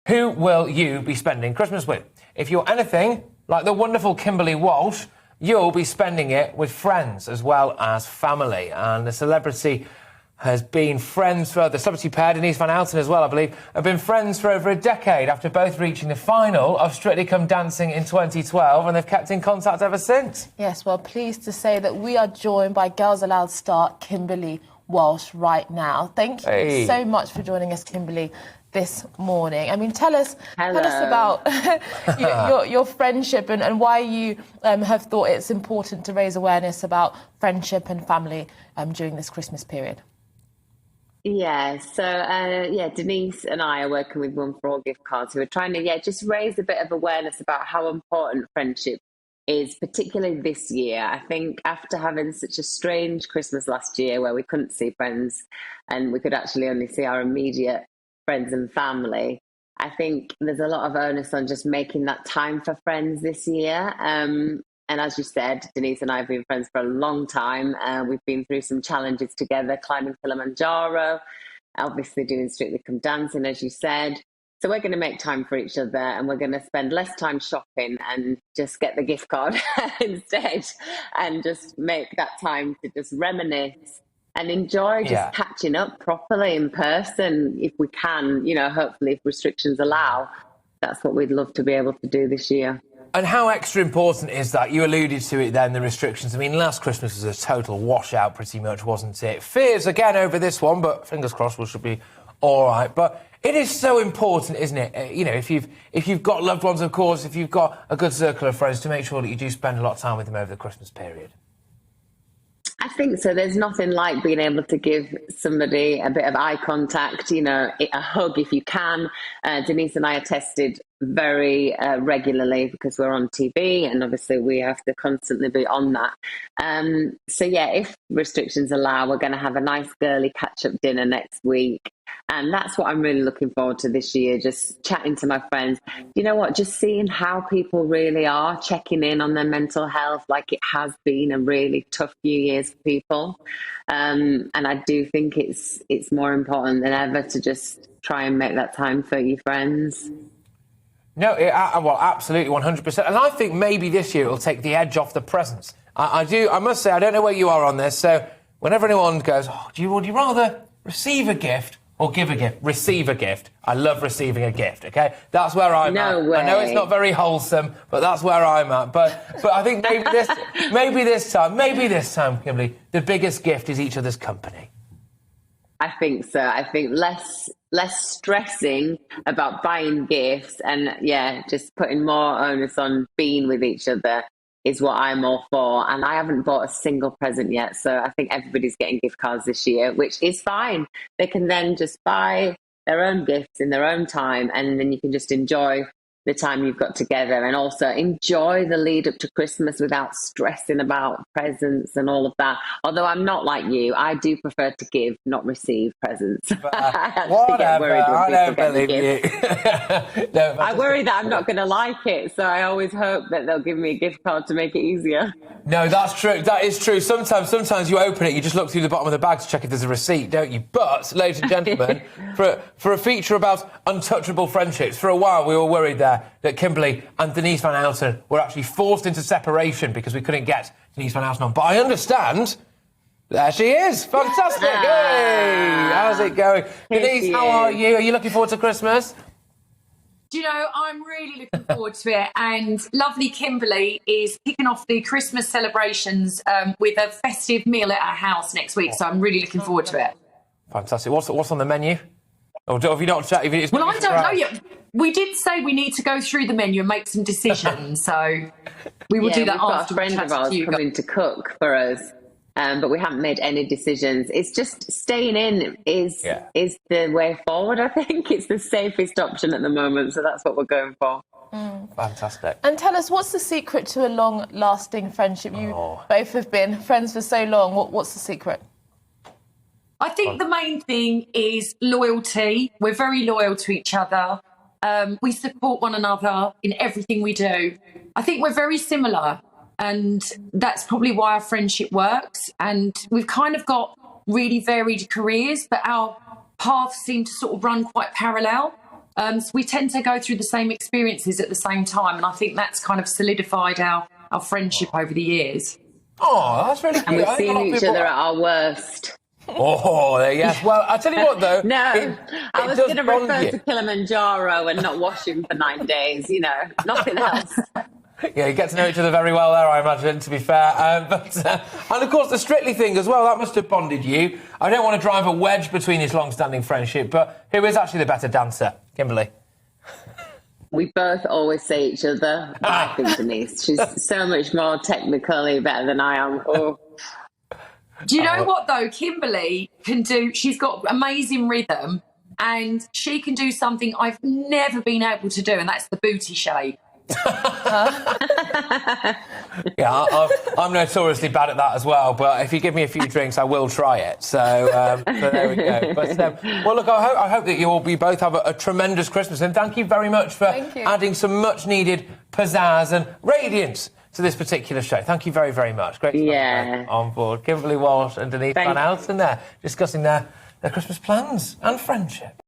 Who will you be spending Christmas with? If you're anything like the wonderful Kimberley Walsh, you'll be spending it with friends as well as family. And the celebrity has been friends for the celebrity pair, Denise and Outen as well, I believe, have been friends for over a decade after both reaching the final of Strictly Come Dancing in 2012, and they've kept in contact ever since. Yes, well, pleased to say that we are joined by Girls Aloud star Kimberley Walsh right now. Thank you so much for joining us, Kimberley, this morning. I mean, tell us about your friendship and why you have thought it's important to raise awareness about friendship and family during this Christmas period. Yeah, so Denise and I are working with One for All gift cards, who are trying to just raise a bit of awareness about how important friendship is, particularly this year. I think after having such a strange Christmas last year where we couldn't see friends and we could actually only see our immediate friends and family, I think there's a lot of onus on just making that time for friends this year. And as you said, Denise and I have been friends for a long time. We've been through some challenges together, climbing Kilimanjaro, obviously doing Strictly Come Dancing, as you said. So we're going to make time for each other, and we're going to spend less time shopping and just get the gift card instead, and just make that time to just reminisce and enjoy just catching up properly in person if we can, hopefully if restrictions allow. That's what we'd love to be able to do this year. And how extra important is that? You alluded to it then, the restrictions. I mean, last Christmas was a total washout pretty much, wasn't it? Fears again over this one, but fingers crossed we should be all right. But it is so important, isn't it? If you've got loved ones, of course, if you've got a good circle of friends, to make sure that you do spend a lot of time with them over the Christmas period. I think so. There's nothing like being able to give somebody a bit of eye contact, a hug if you can. Denise and I are tested very regularly because we're on TV, and obviously we have to constantly be on that. If restrictions allow, we're going to have a nice girly catch-up dinner next week. And that's what I'm really looking forward to this year, just chatting to my friends. You know what, just seeing how people really are, checking in on their mental health, like it has been a really tough few years for people. And I do think it's more important than ever to just try and make that time for your friends. No, well, absolutely, 100%. And I think maybe this year it'll take the edge off the presents. I must say, I don't know where you are on this, so whenever anyone goes, would you rather receive a gift or give a gift? Receive a gift. I love receiving a gift, OK? That's where I'm at. No way. I know it's not very wholesome, but that's where I'm at. But I think maybe this time, Kimberley, the biggest gift is each other's company. I think so. I think less stressing about buying gifts and, just putting more onus on being with each other is what I'm all for. And I haven't bought a single present yet, so I think everybody's getting gift cards this year, which is fine. They can then just buy their own gifts in their own time, and then you can just enjoy the time you've got together, and also enjoy the lead up to Christmas without stressing about presents and all of that. Although I'm not like you, I do prefer to give, not receive presents. Whatever, I don't believe you. No, I worry that I'm not going to like it, so I always hope that they'll give me a gift card to make it easier. No, that's true. That is true. Sometimes you open it, you just look through the bottom of the bag to check if there's a receipt, don't you? But, ladies and gentlemen, for a feature about untouchable friendships, for a while we were worried there that Kimberley and Denise Van Outen were actually forced into separation because we couldn't get Denise Van Outen on. But I understand. There she is. Fantastic. Hey, how's it going? Denise, how are you? Are you looking forward to Christmas? Do you know, I'm really looking forward to it. And lovely Kimberley is kicking off the Christmas celebrations with a festive meal at our house next week. So I'm really looking forward to it. Fantastic. What's on the menu? Or have you not chatted? Well, I don't know yet. We did say we need to go through the menu and make some decisions. So we will do that after. We've got a friend of ours coming to cook for us. But we haven't made any decisions. It's just staying in is the way forward, I think. It's the safest option at the moment, so that's what we're going for. Fantastic. And tell us, what's the secret to a long-lasting friendship? You both have been friends for so long. What's the secret? I think the main thing is loyalty. We're very loyal to each other. We support one another in everything we do. I think we're very similar. And that's probably why our friendship works. And we've kind of got really varied careers, but our paths seem to sort of run quite parallel. So we tend to go through the same experiences at the same time, and I think that's kind of solidified our friendship over the years. Oh, that's really And cute. we've seen each other at our worst. Oh, yes. Well, I tell you what, though. No, I was going to refer you. to Kilimanjaro and not washing for 9 days, you know, nothing else. Yeah, you get to know each other very well there, I imagine, to be fair. And, of course, the Strictly thing as well, that must have bonded you. I don't want to drive a wedge between this long-standing friendship, but who is actually the better dancer? Kimberley? We both always say each other. I think Denise, she's so much more technically better than I am. Oh. Do you know what, though? Kimberley can do... She's got amazing rhythm, and she can do something I've never been able to do, and that's the booty shake. Yeah, I'm notoriously bad at that as well, but if you give me a few drinks, I will try it. So there we go. But, well, look, I hope that you both have a tremendous Christmas, and thank you very much for adding some much-needed pizzazz and radiance to this particular show. Thank you very, very much. Great to have you on board. Kimberley Walsh and Denise Van Outen there discussing their Christmas plans and friendship.